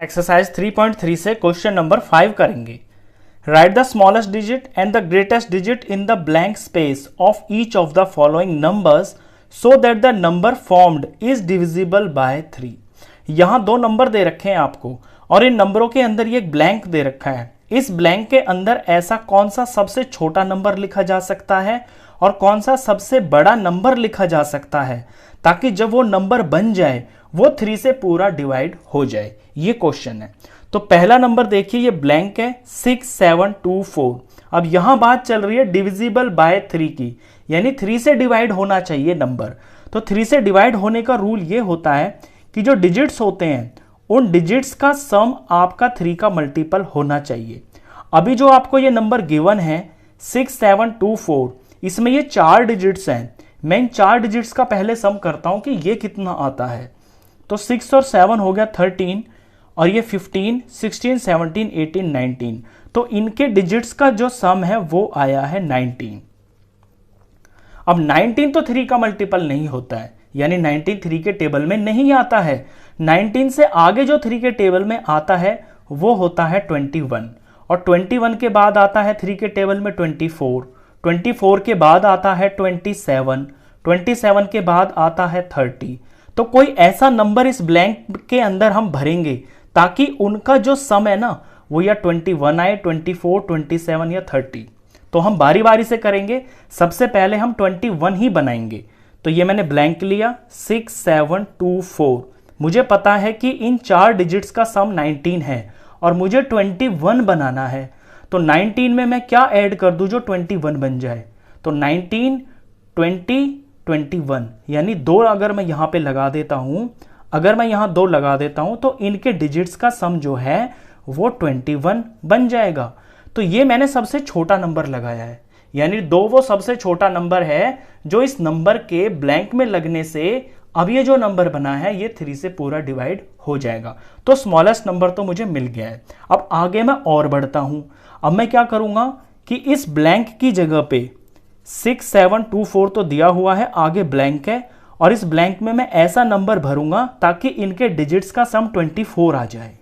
Exercise 3.3 से question number 5 करेंगे। Right the smallest digit and the greatest digit in the blank space of each of the following numbers so that the number formed is divisible by 3। यहां दो number दे रखे हैं आपको और इन नंबरों के अंदर ये एक ब्लैंक दे रखा है। इस ब्लैंक के अंदर ऐसा कौन सा सबसे छोटा नंबर लिखा जा सकता है और कौन सा सबसे बड़ा नंबर लिखा जा सकता है ताकि जब वो नंबर बन जाए वो 3 से पूरा डिवाइड हो जाए। ये क्वेश्चन है। तो पहला नंबर देखिए, ये ब्लैंक है 6724। अब यहां बात चल रही है डिविजिबल बाय 3 की, यानी 3 से डिवाइड होना चाहिए नंबर। तो 3 से डिवाइड होने का रूल ये होता है कि जो डिजिट्स होते हैं उन डिजिट्स का सम आपका 3 का मल्टीपल होना चाहिए। अभी जो आपको ये नंबर गिवन है 6724, इसमें ये 4 डिजिट्स हैं। मैं इन 4 डिजिट्स का पहले सम करता हूं कि ये कितना आता है। तो 6 और 7 हो गया 13 और ये 15, 16, 17, 18, 19। तो इनके डिजिट्स का जो सम है वो आया है 19। अब 19 तो 3 का मल्टीपल नहीं होता है, यानी 19 3 के टेबल में नहीं आता है। 19 से आगे जो 3 के टेबल में आता है वो होता है 21 और 21 के बाद आता है 3 के टेबल में 24, 24 के बाद आता है 27, 27 के बाद आता है 30। तो कोई ऐसा नंबर इस ब्लैंक के अंदर हम भरेंगे ताकि उनका जो सम है ना वो या 21 आए, 24, 27 या 30। तो हम बारी बारी से करेंगे। सबसे पहले हम 21 ही बनाएंगे। तो ये मैंने ब्लैंक लिया 6724। मुझे पता है कि इन 4 डिजिट्स का सम 19 है और मुझे 21 बनाना है। तो 19 में मैं क्या ऐड कर दूं जो 21 बन जाए। तो 19, 20, 21, यानी 2 अगर मैं यहां पे लगा देता हूं, अगर मैं यहां 2 लगा देता हूं तो इनके डिजिट्स का सम जो है वो 21 बन जाएगा। तो ये मैंने सबसे छोटा नंबर लगाया है, यानी 2 वो सबसे छोटा नंबर है जो इस नंबर के ब्लैंक में लगने से अब ये जो नंबर बना है ये 3 से पूरा डिवाइड हो जाएगा। तो स्मॉलेस्ट नंबर तो मुझे मिल गया है। अब आगे मैं और बढ़ता हूं। अब मैं क्या करूंगा कि इस ब्लैंक की जगह पे 6724 तो दिया हुआ है, आगे ब्लैंक है और इस ब्लैंक में मैं ऐसा नंबर भरूंगा ताकि इनके डिजिट्स का सम 24 आ जाए।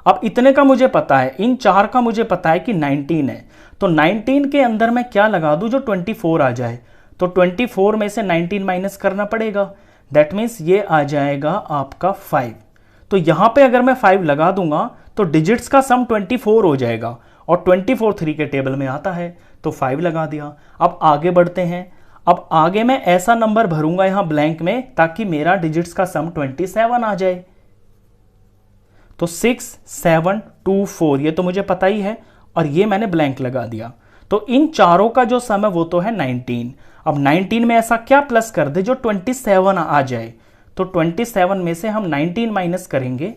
अब इतने का मुझे पता है, इन 4 का मुझे पता है कि 19 है। तो 19 के अंदर मैं क्या लगा दूं जो 24 आ जाए। तो 24 में से 19 माइनस करना पड़ेगा। दैट मीन्स ये आ जाएगा आपका 5। तो यहां पे अगर मैं 5 लगा दूंगा तो डिजिट्स का सम 24 हो जाएगा और 24 3 के टेबल में आता है, तो 5 लगा दिया। अब आगे बढ़ते हैं। अब आगे मैं ऐसा नंबर भरूंगा यहां ब्लैंक में ताकि मेरा डिजिट्स का सम 27 आ जाए। तो 6724 ये तो मुझे पता ही है और ये मैंने ब्लैंक लगा दिया। तो इन चारों का जो सम है वो तो है 19। अब 19 में ऐसा क्या प्लस कर दे जो 27 आ जाए। तो 27 में से हम 19 माइनस करेंगे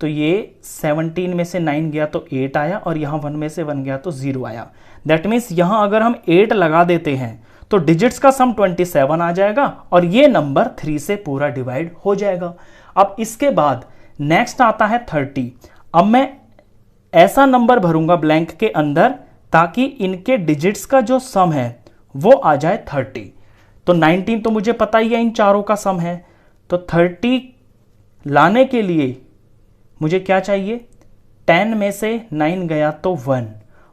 तो ये 17 में से 9 गया तो 8 आया और यहां 1 में से 1 गया तो 0 आया। दैट मीन्स यहां अगर हम 8 लगा देते हैं तो डिजिट्स का सम 27 आ जाएगा और ये नंबर 3 से पूरा डिवाइड हो जाएगा। अब इसके बाद नेक्स्ट आता है 30। अब मैं ऐसा नंबर भरूंगा ब्लैंक के अंदर ताकि इनके डिजिट्स का जो सम है वो आ जाए 30। तो 19 तो मुझे पता ही है इन चारों का सम है। तो 30 लाने के लिए मुझे क्या चाहिए, 10 में से 9 गया तो 1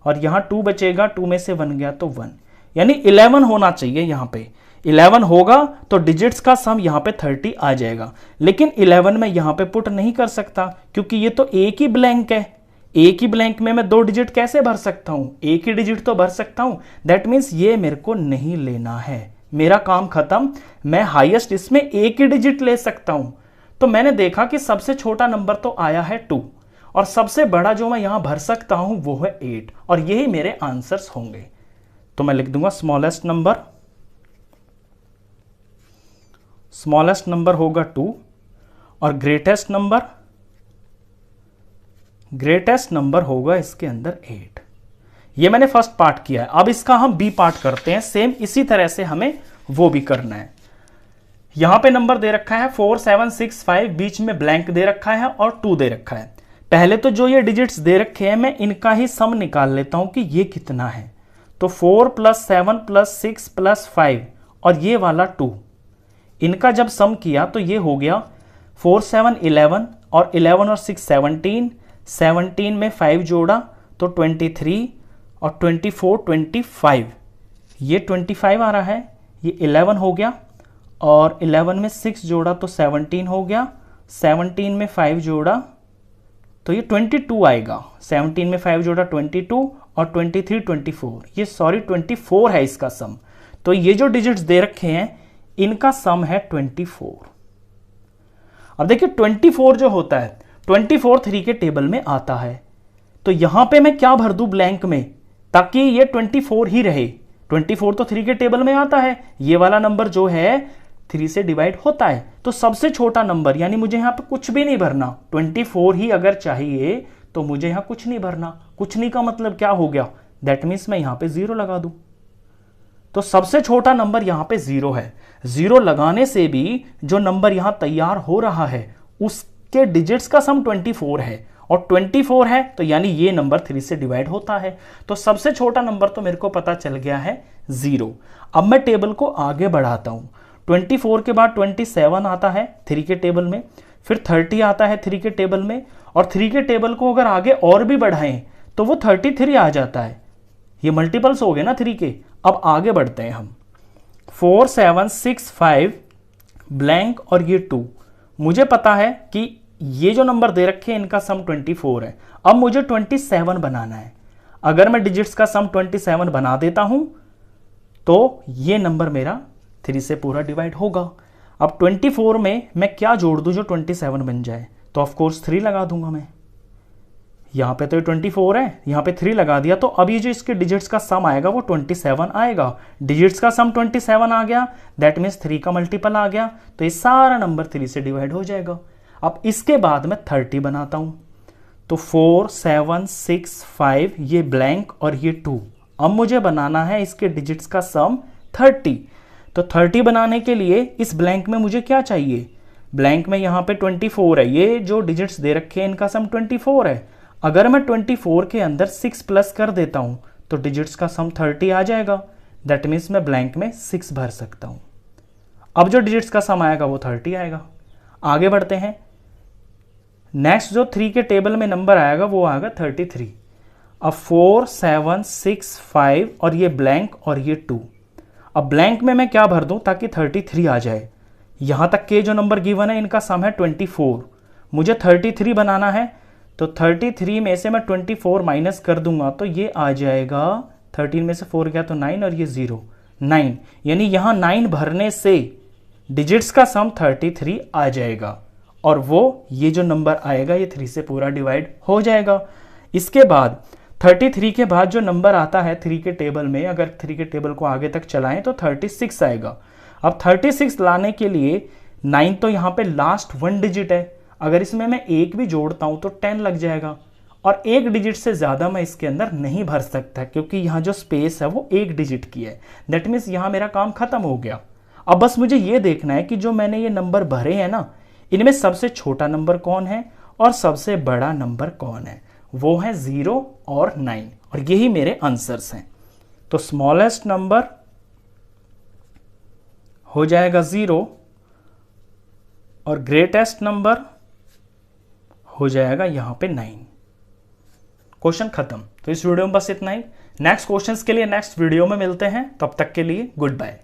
और यहां 2 बचेगा, 2 में से 1 गया तो 1, यानी 11 होना चाहिए। यहां पे 11 होगा तो डिजिट्स का सम यहां पे 30 आ जाएगा। लेकिन 11 मैं यहां पे पुट नहीं कर सकता क्योंकि ये तो एक ही ब्लैंक है। एक ही ब्लैंक में मैं 2 डिजिट कैसे भर सकता हूं, एक ही डिजिट तो भर सकता हूं। दैट मीन्स ये मेरे को नहीं लेना है, मेरा काम खत्म। मैं हाईएस्ट इसमें एक ही डिजिट ले सकता हूं। तो मैंने देखा कि सबसे छोटा नंबर तो आया है 2 और सबसे बड़ा जो मैं यहां भर सकता हूं वो है 8 और यही मेरे आंसर्स होंगे। तो मैं लिख दूंगा स्मॉलेस्ट नंबर होगा 2 और ग्रेटेस्ट नंबर होगा इसके अंदर 8। ये मैंने फर्स्ट पार्ट किया है। अब इसका हम बी पार्ट करते हैं। सेम इसी तरह से हमें वो भी करना है। यहां पे नंबर दे रखा है 4, 7, 6, 5, बीच में ब्लैंक दे रखा है और 2 दे रखा है। पहले तो जो ये डिजिट्स दे रखे हैं मैं इनका ही सम निकाल लेता हूं कि ये कितना है। तो 4 + 7 + 6 + 5 और ये वाला 2, इनका जब सम किया तो ये हो गया 4 7 11 और 11 और 6 17, 17 में 5 जोड़ा तो 23 और 24 25, ये 25 आ रहा है, ये 11 हो गया और 11 में 6 जोड़ा तो 17 हो गया, 17 में 5 जोड़ा तो ये 22 आएगा, 17 में 5 जोड़ा 22 और 23 24, ये सॉरी 24 है इसका सम। तो ये जो डिजिट्स दे रखे हैं इनका सम है 24। अब देखिए 24 जो होता है 24 3 के टेबल में आता है, तो यहां पे मैं क्या भर दूं ब्लैंक में ताकि ये 24 ही रहे। 24 तो 3 के टेबल में आता है, ये वाला नंबर जो है 3 से डिवाइड होता है, तो सबसे छोटा नंबर यानी मुझे यहां पे कुछ भी नहीं भरना, 24 ही अगर चाहिए तो मुझे यहां कुछ नहीं भरना। कुछ नहीं का मतलब क्या हो गया, दैट मीन्स मैं यहां पे 0 लगा दूं। तो सबसे छोटा नंबर यहां पे 0 है। 0 लगाने से भी जो नंबर यहां तैयार हो रहा है उसके डिजिट्स का सम 24 है और 24 है तो यानी ये नंबर 3 से डिवाइड होता है। तो सबसे छोटा नंबर तो मेरे को पता चल गया है 0। अब मैं टेबल को आगे बढ़ाता हूं। 24 के बाद 27 आता है 3 के टेबल में, फिर 30 आता है 3 के टेबल में, और 3 के टेबल को अगर आगे और भी बढ़ाएं तो वो 33 आ जाता है। ये मल्टीपल्स हो गए ना 3 के। अब आगे बढ़ते हैं हम। 4 7 6 5 ब्लैंक और ये 2, मुझे पता है कि ये जो नंबर दे रखे हैं इनका सम 24 है। अब मुझे 27 बनाना है। अगर मैं डिजिट्स का सम 27 बना देता हूं तो ये नंबर मेरा 3 से पूरा डिवाइड होगा। अब 24 में मैं क्या जोड़ दूं जो 27 बन जाए, तो ऑफ कोर्स 3 लगा दूंगा मैं। यहां पे तो ये 24 है, यहां पे 3 लगा दिया, तो अब ये जो इसके डिजिट्स का सम आएगा वो 27 आएगा। डिजिट्स का सम 27 आ गया, दैट मीन्स 3 का मल्टीपल आ गया, तो ये सारा नंबर 3 से डिवाइड हो जाएगा। अब इसके बाद मैं 30 बनाता हूं, तो 4 7 6 5 ये ब्लैंक और ये 2। अब मुझे बनाना है इसके डिजिट्स का सम 30। तो 30 बनाने के लिए इस ब्लैंक में मुझे क्या चाहिए, ब्लैंक में यहां पे 24 है, ये जो डिजिट्स दे रखे हैं इनका सम 24 है। अगर मैं 24 के अंदर 6 प्लस कर देता हूं तो डिजिट्स का सम 30 आ जाएगा, दैट मीन्स मैं ब्लैंक में 6 भर सकता हूं। अब जो डिजिट्स का सम आएगा वो 30 आएगा। आगे बढ़ते हैं। नेक्स्ट जो 3 के टेबल में नंबर आएगा वो आएगा 33। अब 4 7 6 5 और ये ब्लैंक और ये 2। अब ब्लैंक में मैं क्या भर दूं ताकि 33 आ जाए। यहां तक के जो नंबर गिवन है इनका सम है 24, मुझे 33 बनाना है, तो 33 में से मैं 24 माइनस कर दूंगा तो ये आ जाएगा, 13 में से 4 गया तो 9 और ये 0 9, यानी यहां 9 भरने से डिजिट्स का सम 33 आ जाएगा और वो ये जो नंबर आएगा ये 3 से पूरा डिवाइड हो जाएगा। इसके बाद 33 के बाद जो नंबर आता है 3 के टेबल में, अगर 3 के टेबल को आगे तक चलाएं तो 36 आएगा। अब 36 लाने के लिए 9 तो यहां पे लास्ट 1 डिजिट है, अगर इसमें मैं 1 भी जोड़ता हूं तो 10 लग जाएगा और 1 डिजिट से ज्यादा मैं इसके अंदर नहीं भर सकता क्योंकि यहां जो स्पेस है वो 1 डिजिट की है। दैट मीन्स यहां मेरा काम खत्म हो गया। अब बस मुझे ये देखना है कि जो मैंने ये नंबर भरे हैं ना, इनमें सबसे छोटा नंबर कौन है और सबसे बड़ा नंबर कौन है, वो है 0 और 9, और यही मेरे आंसर्स हैं। तो स्मॉलेस्ट नंबर हो जाएगा 0 और ग्रेटेस्ट नंबर हो जाएगा यहां पे 9। क्वेश्चन खत्म। तो इस वीडियो में बस इतना ही। नेक्स्ट क्वेश्चंस के लिए नेक्स्ट वीडियो में मिलते हैं, तब तक के लिए गुड बाय।